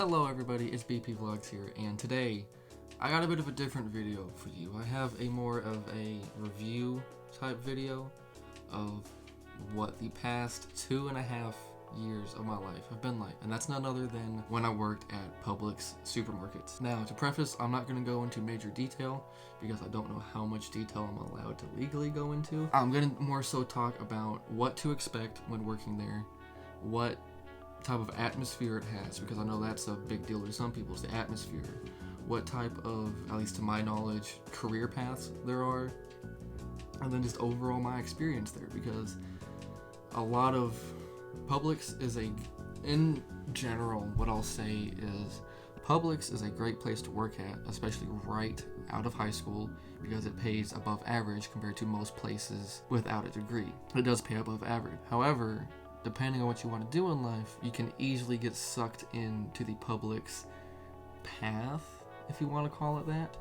Hello everybody, it's BP Vlogs here, and today I got a bit of a different video for you. I have a more of a review type video of what the past 2.5 years of my life have been like, and that's none other than when I worked at Publix supermarkets. Now, to preface, I'm not going to go into major detail because I don't know how much detail I'm allowed to legally go into. I'm going to more so talk about what to expect when working there, what type of atmosphere it has, because I know that's a big deal to some people, is the atmosphere. What type of, at least to my knowledge, career paths there are, and then just overall my experience there, because a lot of Publix is in general, what I'll say is Publix is a great place to work at, especially right out of high school, because it pays above average compared to most places without a degree. It does pay above average. However, depending on what you want to do in life, you can easily get sucked into the Publix path, if you want to call it that,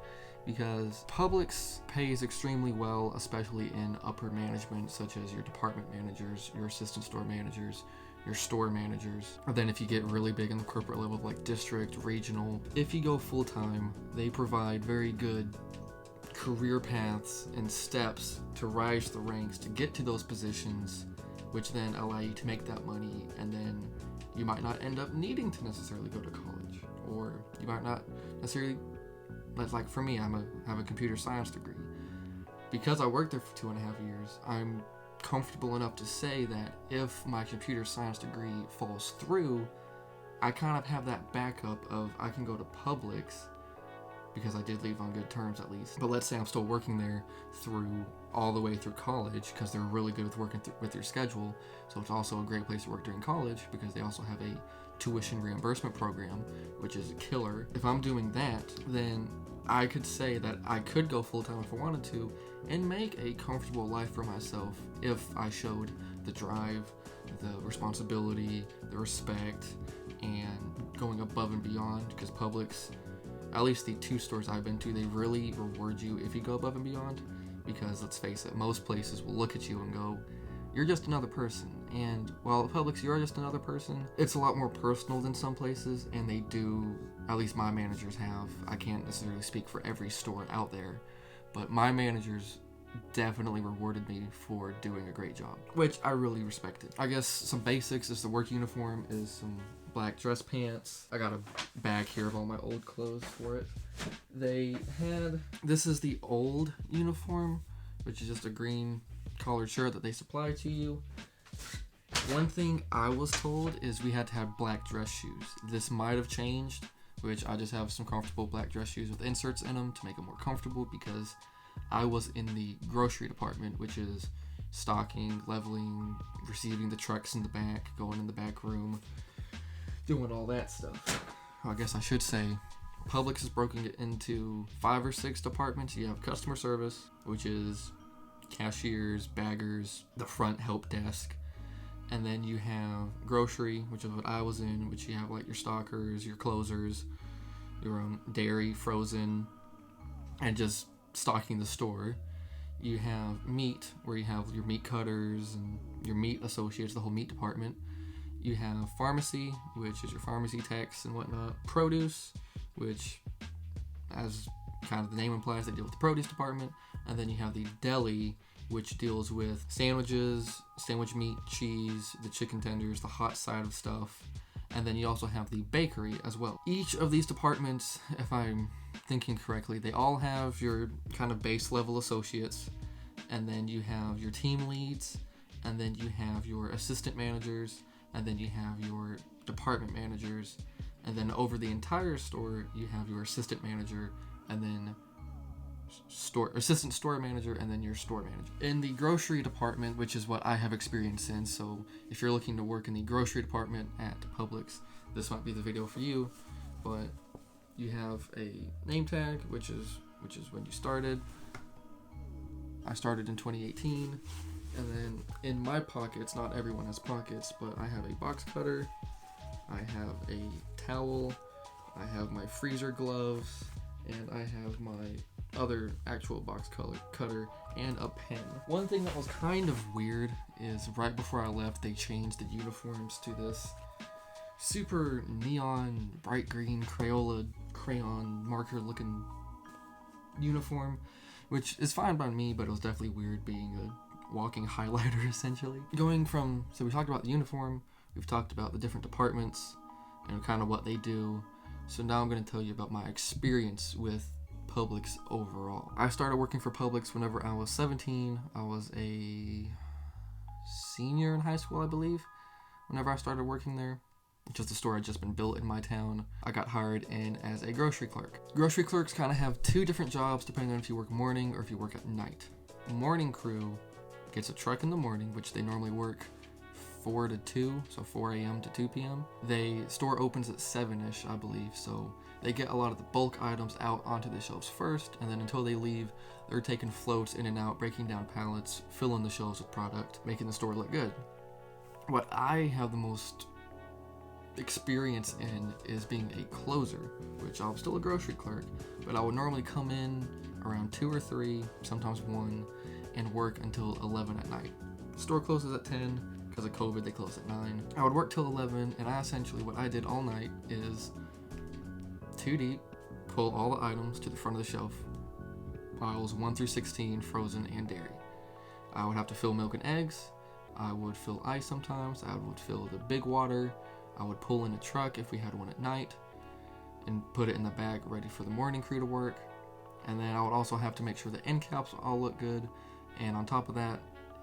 because Publix pays extremely well, especially in upper management, such as your department managers, your assistant store managers, your store managers. And then if you get really big in the corporate level, like district, regional, if you go full-time, they provide very good career paths and steps to rise the ranks to get to those positions, which then allow you to make that money, and then you might not end up needing to necessarily go to college, or you might not necessarily, like for me, I have a computer science degree. Because I worked there for 2.5 years, I'm comfortable enough to say that if my computer science degree falls through, I kind of have that backup of I can go to Publix, because I did leave on good terms at least. But let's say I'm still working there all the way through college, because they're really good with working with your schedule. So it's also a great place to work during college, because they also have a tuition reimbursement program, which is a killer. If I'm doing that, then I could say that I could go full-time if I wanted to and make a comfortable life for myself if I showed the drive, the responsibility, the respect, and going above and beyond, because Publix, at least the 2 stores I've been to, they really reward you if you go above and beyond, because let's face it, most places will look at you and go, you're just another person. And while at Publix you are just another person, it's a lot more personal than some places, and they do, at least my managers have, I can't necessarily speak for every store out there, but my managers definitely rewarded me for doing a great job, which I really respected. I guess some basics is the work uniform is some black dress pants. I got a bag here of all my old clothes for it. This is the old uniform, which is just a green collared shirt that they supply to you. One thing I was told is we had to have black dress shoes. This might have changed, which I just have some comfortable black dress shoes with inserts in them to make them more comfortable, because I was in the grocery department, which is stocking, leveling, receiving the trucks in the back, going in the back room, doing all that stuff. I guess I should say Publix is broken into 5 or 6 departments. You have customer service, which is cashiers, baggers, the front help desk, and then you have grocery, which is what I was in, which you have like your stockers, your closers, your own dairy, frozen, and just stocking the store. You have meat, where you have your meat cutters and your meat associates, the whole meat department. You have pharmacy, which is your pharmacy techs and whatnot. Produce, which, as kind of the name implies, they deal with the produce department. And then you have the deli, which deals with sandwiches, sandwich meat, cheese, the chicken tenders, the hot side of stuff. And then you also have the bakery as well. Each of these departments, if I'm thinking correctly, they all have your kind of base level associates. And then you have your team leads. And then you have your assistant managers. And then you have your department managers. And then over the entire store, you have your assistant manager, and then assistant store manager, and then your store manager. In the grocery department, which is what I have experience in, so if you're looking to work in the grocery department at Publix, this might be the video for you. But you have a name tag, which is when you started. I started in 2018. And then in my pockets, not everyone has pockets, but I have a box cutter, I have a towel, I have my freezer gloves, and I have my other actual box cutter and a pen. One thing that was kind of weird is right before I left, they changed the uniforms to this super neon, bright green crayon marker looking uniform, which is fine by me, but it was definitely weird being a walking highlighter essentially. So we talked about the uniform, we've talked about the different departments and kind of what they do. So now I'm going to tell you about my experience with Publix overall. I started working for Publix whenever I was 17. I was a senior in high school, I believe, whenever I started working there. Just the store had just been built in my town. I got hired in as a grocery clerk. Grocery clerks kind of have two different jobs depending on if you work morning or if you work at night. Morning crew gets a truck in the morning, which they normally work 4 to 2, so 4 a.m. to 2 p.m. Store opens at 7-ish, I believe, so they get a lot of the bulk items out onto the shelves first, and then until they leave, they're taking floats in and out, breaking down pallets, filling the shelves with product, making the store look good. What I have the most experience in is being a closer, which I was still a grocery clerk, but I would normally come in around 2 or 3, sometimes 1, and work until 11 at night. The store closes at 10, because of COVID they close at 9. I would work till 11, and what I did all night is 2 deep, pull all the items to the front of the shelf, aisles 1 through 16, frozen and dairy. I would have to fill milk and eggs, I would fill ice sometimes, I would fill the big water, I would pull in a truck if we had one at night and put it in the bag ready for the morning crew to work. And then I would also have to make sure the end caps all look good. And on top of that,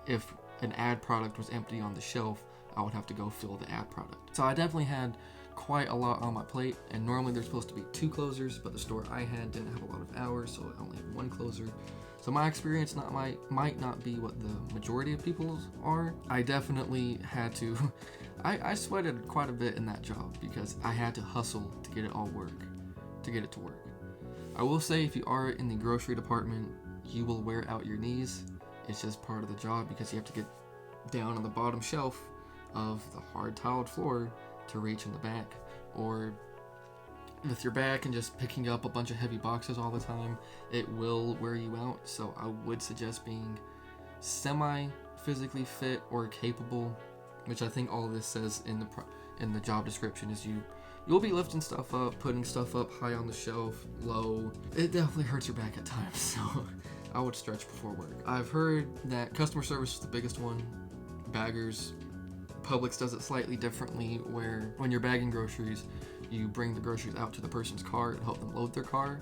if an ad product was empty on the shelf, I would have to go fill the ad product. So I definitely had quite a lot on my plate, and normally there's supposed to be 2 closers, but the store I had didn't have a lot of hours, so I only had 1 closer. So my experience might not be what the majority of people's are. I definitely had to, I sweated quite a bit in that job because I had to hustle to get it to work. I will say if you are in the grocery department, you will wear out your knees. It's just part of the job because you have to get down on the bottom shelf of the hard tiled floor to reach in the back, or with your back and just picking up a bunch of heavy boxes all the time, it will wear you out. So I would suggest being semi-physically fit or capable, which I think all of this says in the job description is you'll be lifting stuff up, putting stuff up high on the shelf, low. It definitely hurts your back at times, so I would stretch before work. I've heard that customer service is the biggest one. Baggers, Publix does it slightly differently, where when you're bagging groceries, you bring the groceries out to the person's car and help them load their car,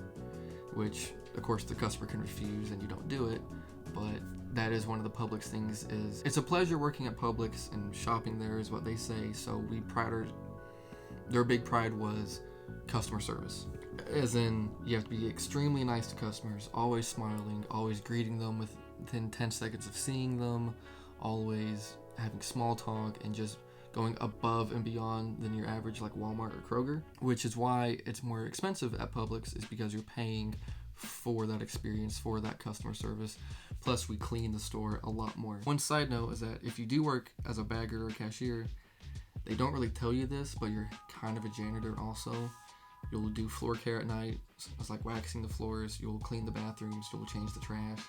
which of course the customer can refuse and you don't do it, but that is one of the Publix things. Is it's a pleasure working at Publix, and shopping there is what they say, so their big pride was customer service. As in, you have to be extremely nice to customers, always smiling, always greeting them within 10 seconds of seeing them, always having small talk, and just going above and beyond than your average like Walmart or Kroger, which is why it's more expensive at Publix, is because you're paying for that experience, for that customer service. Plus we clean the store a lot more. One side note is that if you do work as a bagger or cashier, they don't really tell you this, but you're kind of a janitor also. You'll do floor care at night. It's like waxing the floors. You'll clean the bathrooms. You'll change the trash.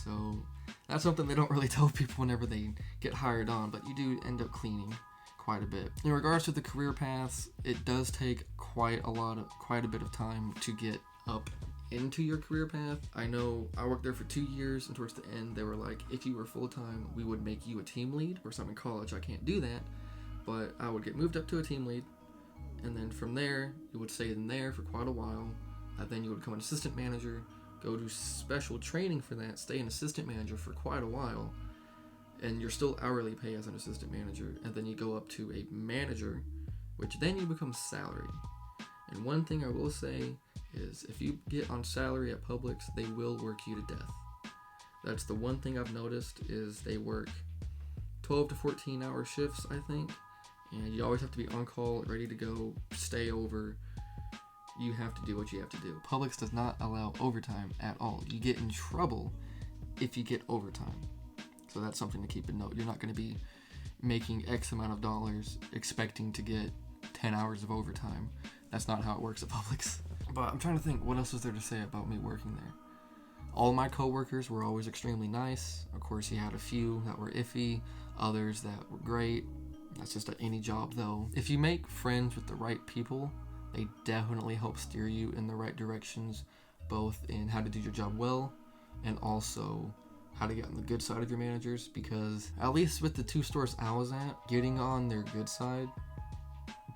So that's something they don't really tell people whenever they get hired on, but you do end up cleaning quite a bit. In regards to the career paths, it does take quite a bit of time to get up into your career path. I know I worked there for 2 years, and towards the end they were like, if you were full-time, we would make you a team lead. Of course, I'm in college, I can't do that, but I would get moved up to a team lead, and then from there you would stay in there for quite a while, and then you would become an assistant manager, go to special training for that, stay an assistant manager for quite a while, and you're still hourly pay as an assistant manager, and then you go up to a manager, which then you become salary. And one thing I will say is, if you get on salary at Publix, they will work you to death. That's the one thing I've noticed, is they work 12 to 14 hour shifts, I think, and you always have to be on call, ready to go, stay over. You have to do what you have to do. Publix does not allow overtime at all. You get in trouble if you get overtime. So that's something to keep in note. You're not going to be making X amount of dollars expecting to get 10 hours of overtime. That's not how it works at Publix. But I'm trying to think, what else was there to say about me working there? All my coworkers were always extremely nice. Of course, you had a few that were iffy, others that were great. That's just at any job though. If you make friends with the right people, they definitely help steer you in the right directions, both in how to do your job well and also how to get on the good side of your managers, because at least with the 2 stores I was at, getting on their good side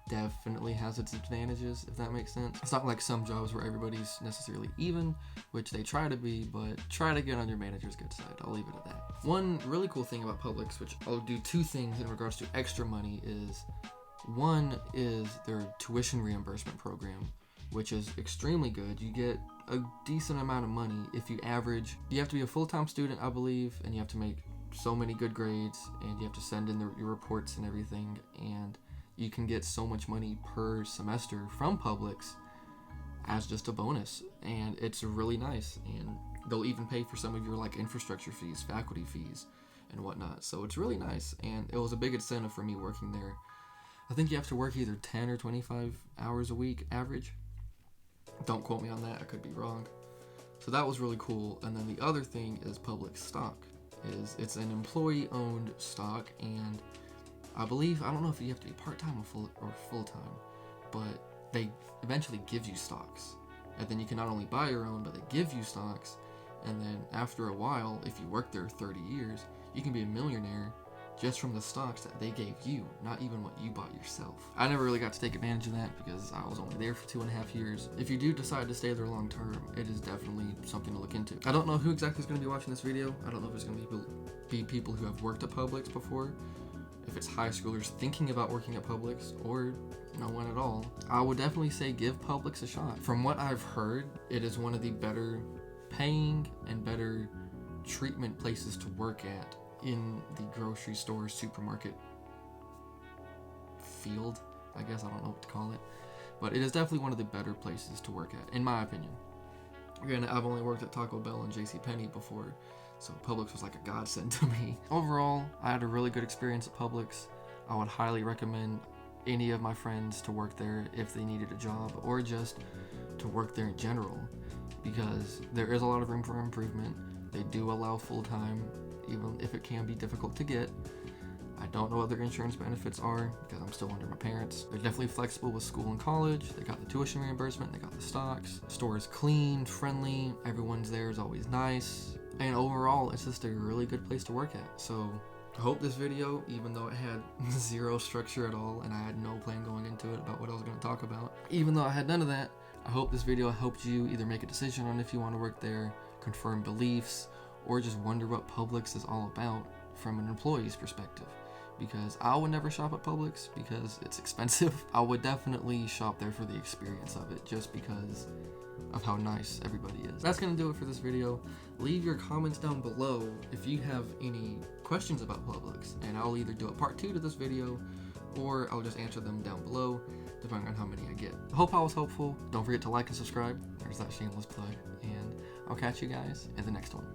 definitely has its advantages, if that makes sense. It's not like some jobs where everybody's necessarily even, which they try to be, but try to get on your manager's good side. I'll leave it at that. One really cool thing about Publix, which I'll do 2 things in regards to extra money, is one is their tuition reimbursement program, which is extremely good. You get a decent amount of money if you average. You have to be a full-time student, I believe, and you have to make so many good grades, and you have to send in your reports and everything, and you can get so much money per semester from Publix as just a bonus, and it's really nice. And they'll even pay for some of your like infrastructure fees, faculty fees, and whatnot. So it's really nice, and it was a big incentive for me working there. I think you have to work either 10 or 25 hours a week average. Don't quote me on that, I could be wrong. So that was really cool. And then the other thing is Publix stock. It's an employee-owned stock, and I believe, I don't know if you have to be part-time or full-time, but they eventually give you stocks. And then you can not only buy your own, but they give you stocks. And then after a while, if you work there 30 years, you can be a millionaire just from the stocks that they gave you, not even what you bought yourself. I never really got to take advantage of that because I was only there for 2.5 years. If you do decide to stay there long term, it is definitely something to look into. I don't know who exactly is going to be watching this video. I don't know if it's going to be people who have worked at Publix before, if it's high schoolers thinking about working at Publix, or no one at all. I would definitely say give Publix a shot. From what I've heard, it is one of the better paying and better treatment places to work at in the grocery store, supermarket field, I guess. I don't know what to call it, but it is definitely one of the better places to work at, in my opinion. Again, I've only worked at Taco Bell and JCPenney before, so Publix was like a godsend to me. Overall, I had a really good experience at Publix. I would highly recommend any of my friends to work there if they needed a job, or just to work there in general, because there is a lot of room for improvement. They do allow full-time, even if it can be difficult to get. I don't know what their insurance benefits are because I'm still under my parents. They're definitely flexible with school and college. They got the tuition reimbursement, they got the stocks. The store is clean, friendly, everyone's there is always nice. And overall, it's just a really good place to work at. So I hope this video, even though it had 0 structure at all and I had no plan going into it about what I was going to talk about, even though I had none of that, I hope this video helped you either make a decision on if you want to work there, confirm beliefs, or just wonder what Publix is all about from an employee's perspective. Because I would never shop at Publix because it's expensive. I would definitely shop there for the experience of it, just because of how nice everybody is. That's gonna do it for this video. Leave your comments down below if you have any questions about Publix, and I'll either do a part 2 to this video, or I'll just answer them down below, depending on how many I get. I hope I was helpful. Don't forget to like and subscribe. There's that shameless plug. And I'll catch you guys in the next one.